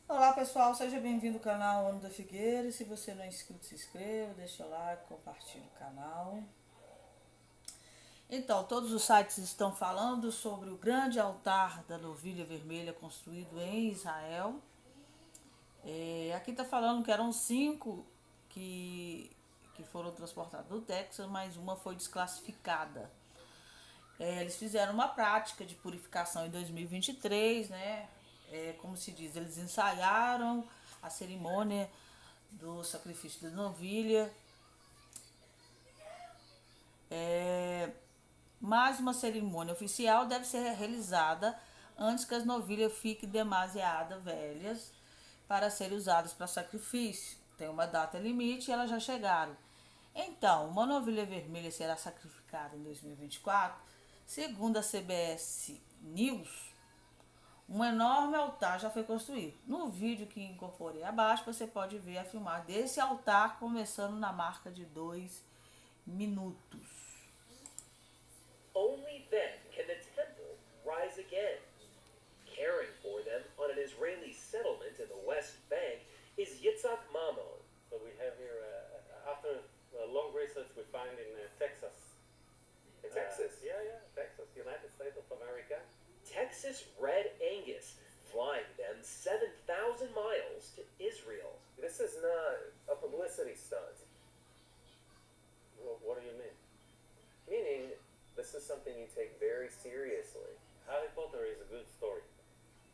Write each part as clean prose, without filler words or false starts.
Olá pessoal, seja bem-vindo ao canal Ano da Figueira. Se você não é inscrito, se inscreva, deixa o like, compartilhe o canal. Então, todos os sites estão falando sobre o grande altar da novilha vermelha construído em Israel. Aqui está falando que eram 5 que, que foram transportados do Texas, mas uma foi desclassificada. Eles fizeram uma prática de purificação em 2023, né? Como se diz, eles ensaiaram a cerimônia do sacrifício da novilha. Mas uma cerimônia oficial deve ser realizada antes que as novilhas fiquem demasiado velhas para serem usadas para sacrifício. Tem uma data limite e elas já chegaram. Então, uma novilha vermelha será sacrificada em 2024, segundo a CBS News. Um enorme altar já foi construído. No vídeo que incorporei abaixo, você pode ver a filmagem desse altar começando na marca de 2 minutos. Only then can the temple rise again. Caring for them on an Israeli settlement in the West Bank is Yitzhak Mamon. So we have here, after long research, we find in Texas. In Texas? Texas, United States of America. Texas Red Angus, flying them 7,000 miles to Israel. This is not a publicity stunt. Well, what do you mean? Meaning, this is something you take very seriously. Harry Potter is a good story.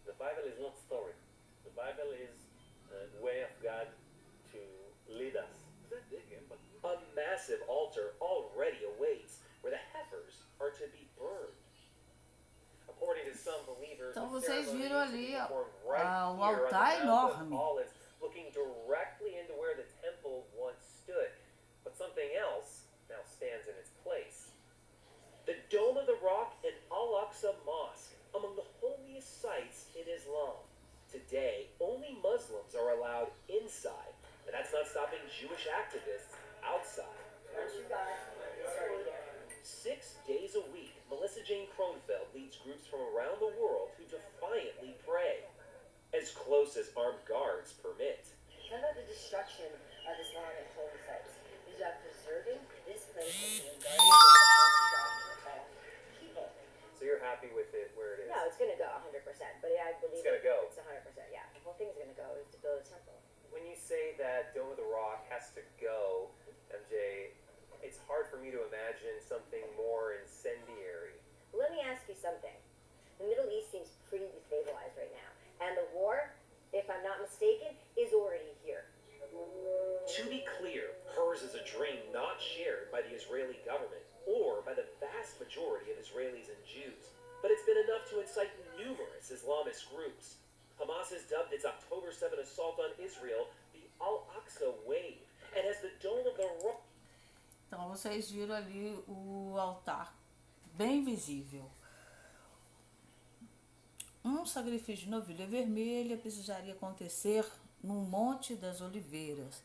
The Bible is not story. The Bible is a way of God to lead us. A massive altar already awaits, where the heifers are to be burned. According to some believers, Então the vocês ceremony viram is to be ali, ó, performed right o here on the altar Mount of enorme. Olives, looking directly into where the temple once stood. But something else now stands in its place. The Dome of the Rock and Al-Aqsa Mosque, among the holiest sites in Islam. Today, only Muslims are allowed inside, but that's not stopping Jewish activists outside. 6 days a week, Melissa Jane Kronfeld leads groups from around the world who defiantly pray, as close as armed guards permit. How about the destruction of Islamic holy sites? Is about preserving this place as being guardian of the people. So you're happy with it where it is? No, it's going to go 100%, but I believe It's gonna go. It's 100%, yeah. The whole thing's going to go is to build a temple. When you say that Dome of the Rock has to go, MJ, it's hard for me to imagine something more incendiary. Let me ask you something. The Middle East seems pretty destabilized right now, and the war, if I'm not mistaken, is already here. To be clear, hers is a dream not shared by the Israeli government or by the vast majority of Israelis and Jews. But it's been enough to incite numerous Islamist groups. Hamas has dubbed its October 7 assault on Israel the Al-Aqsa Wave and has the Dome of the Rock. Então vocês viram ali o altar bem visível. Um sacrifício de novilha vermelha precisaria acontecer no Monte das Oliveiras.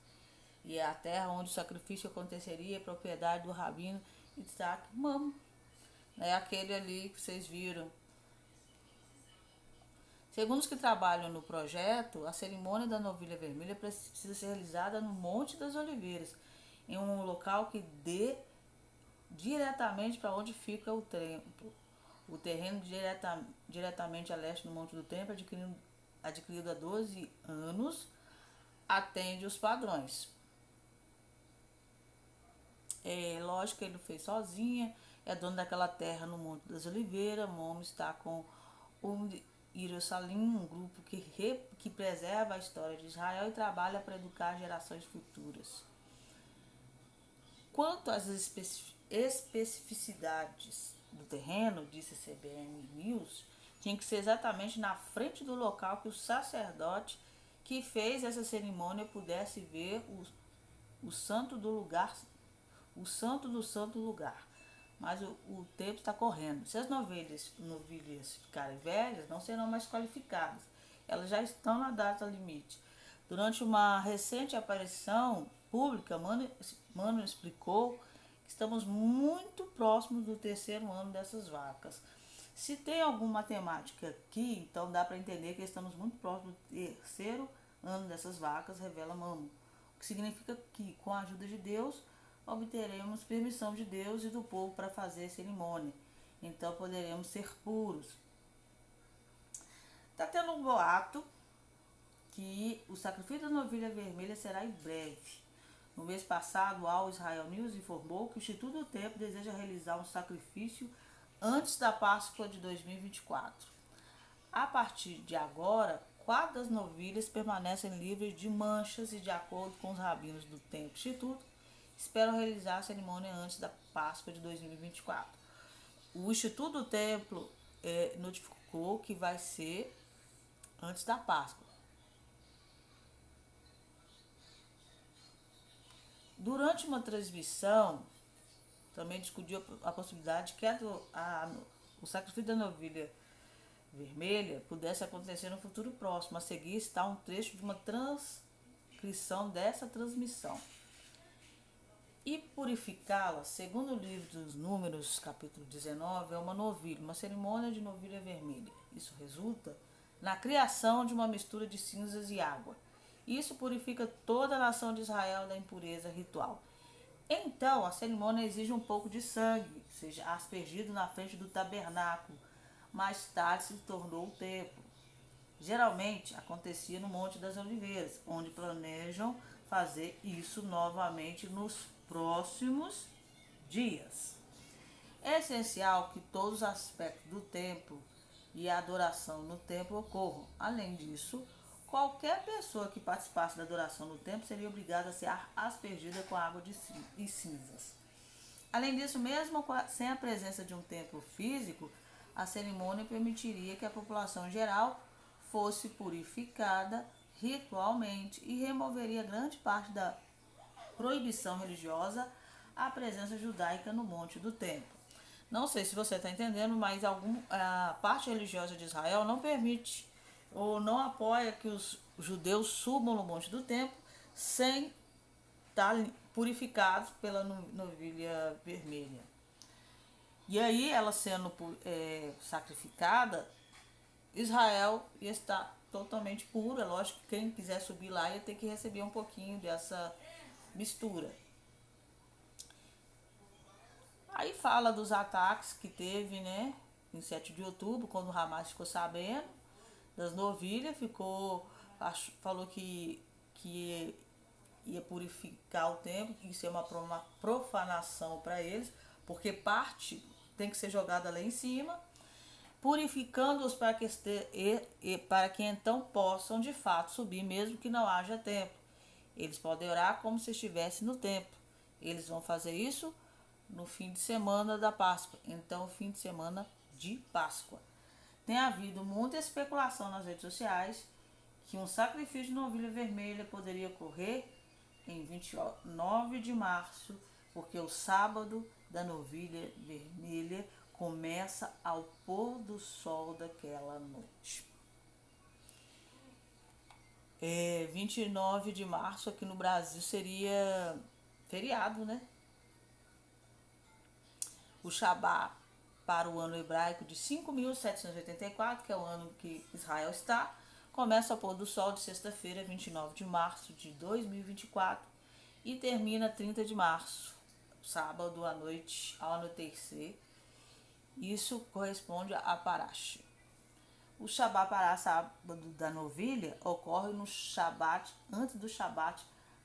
E a terra onde o sacrifício aconteceria é propriedade do rabino Isaac Mamon. É aquele ali que vocês viram. Segundo os que trabalham no projeto, a cerimônia da novilha vermelha precisa ser realizada no Monte das Oliveiras, em um local que dê diretamente para onde fica o templo. O terreno diretamente a leste do Monte do Templo, adquirido há 12 anos, atende os padrões. É lógico que ele não fez sozinha, é dono daquela terra no Monte das Oliveiras. Momo está com o Jerusalém, um grupo que preserva a história de Israel e trabalha para educar gerações futuras. Quanto às especificidades do terreno, disse a CBN News, tinha que ser exatamente na frente do local que o sacerdote que fez essa cerimônia pudesse ver o santo do lugar, o santo do santo lugar. Mas o tempo está correndo. Se as novilhas ficarem velhas, não serão mais qualificadas. Elas já estão na data limite. Durante uma recente aparição pública, Mano explicou que estamos muito próximos do terceiro ano dessas vacas. Se tem alguma matemática aqui, então dá para entender que estamos muito próximos do terceiro ano dessas vacas, revela Mamo. O que significa que, com a ajuda de Deus, obteremos permissão de Deus e do povo para fazer a cerimônia. Então poderemos ser puros. Está tendo um boato que o sacrifício da novilha vermelha será em breve. No mês passado, o All Israel News informou que o Instituto do Templo deseja realizar um sacrifício antes da Páscoa de 2024. A partir de agora, 4 das novilhas permanecem livres de manchas e, de acordo com os rabinos do Templo Instituto, esperam realizar a cerimônia antes da Páscoa de 2024. O Instituto do Templo notificou que vai ser antes da Páscoa. Durante uma transmissão, também discutiu a possibilidade de que o sacrifício da novilha vermelha pudesse acontecer no futuro próximo. A seguir está um trecho de uma transcrição dessa transmissão. E purificá-la, segundo o livro dos Números, capítulo 19, é uma novilha, uma cerimônia de novilha vermelha. Isso resulta na criação de uma mistura de cinzas e água. Isso purifica toda a nação de Israel da impureza ritual. Então, a cerimônia exige um pouco de sangue, seja aspergido na frente do tabernáculo. Mais tarde se tornou o templo. Geralmente acontecia no Monte das Oliveiras, onde planejam fazer isso novamente nos próximos dias. É essencial que todos os aspectos do templo e a adoração no templo ocorram. Além disso, qualquer pessoa que participasse da adoração no templo seria obrigada a ser aspergida com água e cinzas. Além disso, mesmo sem a presença de um templo físico, a cerimônia permitiria que a população geral fosse purificada ritualmente e removeria grande parte da proibição religiosa à presença judaica no Monte do Templo. Não sei se você está entendendo, mas a parte religiosa de Israel não permite ou não apoia que os judeus subam no Monte do Templo sem estar purificados pela novilha vermelha. E aí, ela sendo sacrificada, Israel ia estar totalmente puro. É lógico que quem quiser subir lá ia ter que receber um pouquinho dessa mistura. Aí fala dos ataques que teve, né, em 7 de outubro, quando o Hamas ficou sabendo das novilhas, falou que ia purificar o templo, que isso é uma profanação para eles, porque parte tem que ser jogada lá em cima, purificando-os para que então possam de fato subir, mesmo que não haja templo. Eles podem orar como se estivessem no templo. Eles vão fazer isso no fim de semana da Páscoa. Então, fim de semana de Páscoa. Tem havido muita especulação nas redes sociais que um sacrifício de novilha vermelha poderia ocorrer em 29 de março, porque o sábado da novilha vermelha começa ao pôr do sol daquela noite. 29 de março aqui no Brasil seria feriado, né? O Shabá para o ano hebraico de 5.784, que é o ano que Israel está, começa ao pôr do sol de sexta-feira, 29 de março de 2024 e termina 30 de março, sábado à noite, ao anoitecer. Isso corresponde a Parash. O Shabá Pará, sábado da novilha, ocorre no Shabat, antes do Shabat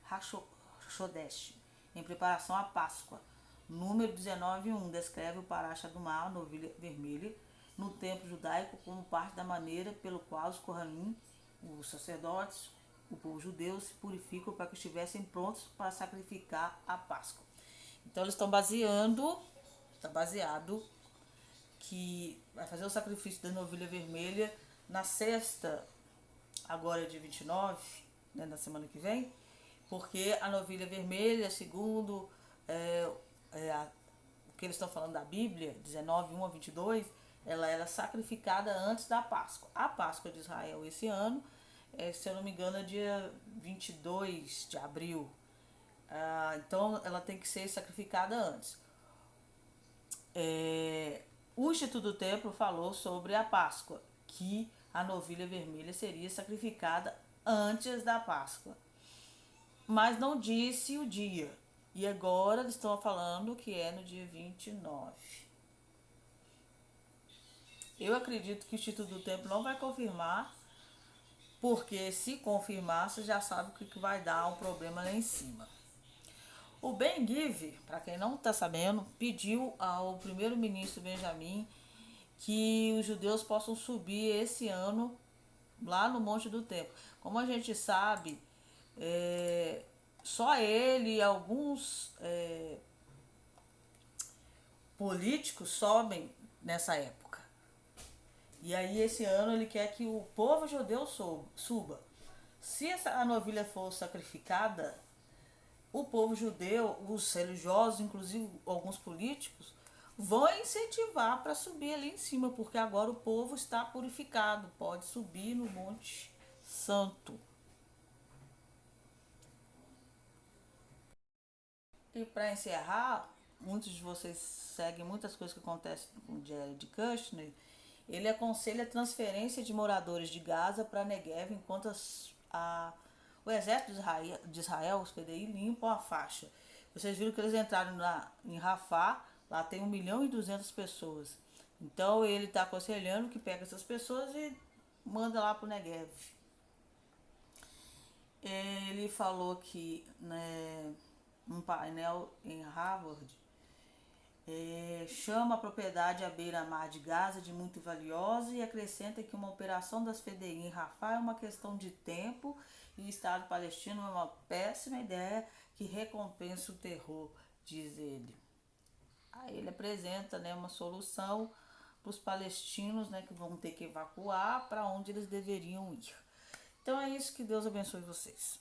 HaShodesh, em preparação à Páscoa. Número 19:1 descreve o Parasha do Mar, novilha vermelha, no templo judaico como parte da maneira pelo qual os Kohanim, os sacerdotes, o povo judeu se purificam para que estivessem prontos para sacrificar a Páscoa. Então eles estão está baseado que vai fazer o sacrifício da novilha vermelha na sexta, agora é dia 29, né, na semana que vem, porque a novilha vermelha, segundo o que eles estão falando da Bíblia, 19:1-22, ela era sacrificada antes da Páscoa. A Páscoa de Israel esse ano, se eu não me engano, é dia 22 de abril. Então ela tem que ser sacrificada antes. o Instituto do Templo falou sobre a Páscoa, que a novilha vermelha seria sacrificada antes da Páscoa, mas não disse o dia. E agora eles estão falando que é no dia 29. Eu acredito que o Instituto do Templo não vai confirmar, porque se confirmar, você já sabe o que vai dar um problema lá em cima. O Ben-Gvir, para quem não está sabendo, pediu ao primeiro-ministro Benjamin que os judeus possam subir esse ano lá no Monte do Templo. Como a gente sabe, só ele e alguns políticos sobem nessa época. E aí esse ano ele quer que o povo judeu suba. Se a novilha for sacrificada, o povo judeu, os religiosos, inclusive alguns políticos, vão incentivar para subir ali em cima, porque agora o povo está purificado, pode subir no Monte Santo. E para encerrar, muitos de vocês seguem muitas coisas que acontecem com o Jared Kushner. Ele aconselha a transferência de moradores de Gaza para Negev, enquanto o exército de Israel, os PDI, limpam a faixa. Vocês viram que eles entraram em Rafah, lá tem 1.200.000 pessoas. Então ele está aconselhando que pega essas pessoas e manda lá para o Negev. Ele falou que num painel em Harvard, chama a propriedade à beira-mar de Gaza de muito valiosa e acrescenta que uma operação das FDI em Rafah é uma questão de tempo e o Estado palestino é uma péssima ideia que recompensa o terror, diz ele. Aí ele apresenta uma solução para os palestinos que vão ter que evacuar para onde eles deveriam ir. Então é isso, que Deus abençoe vocês.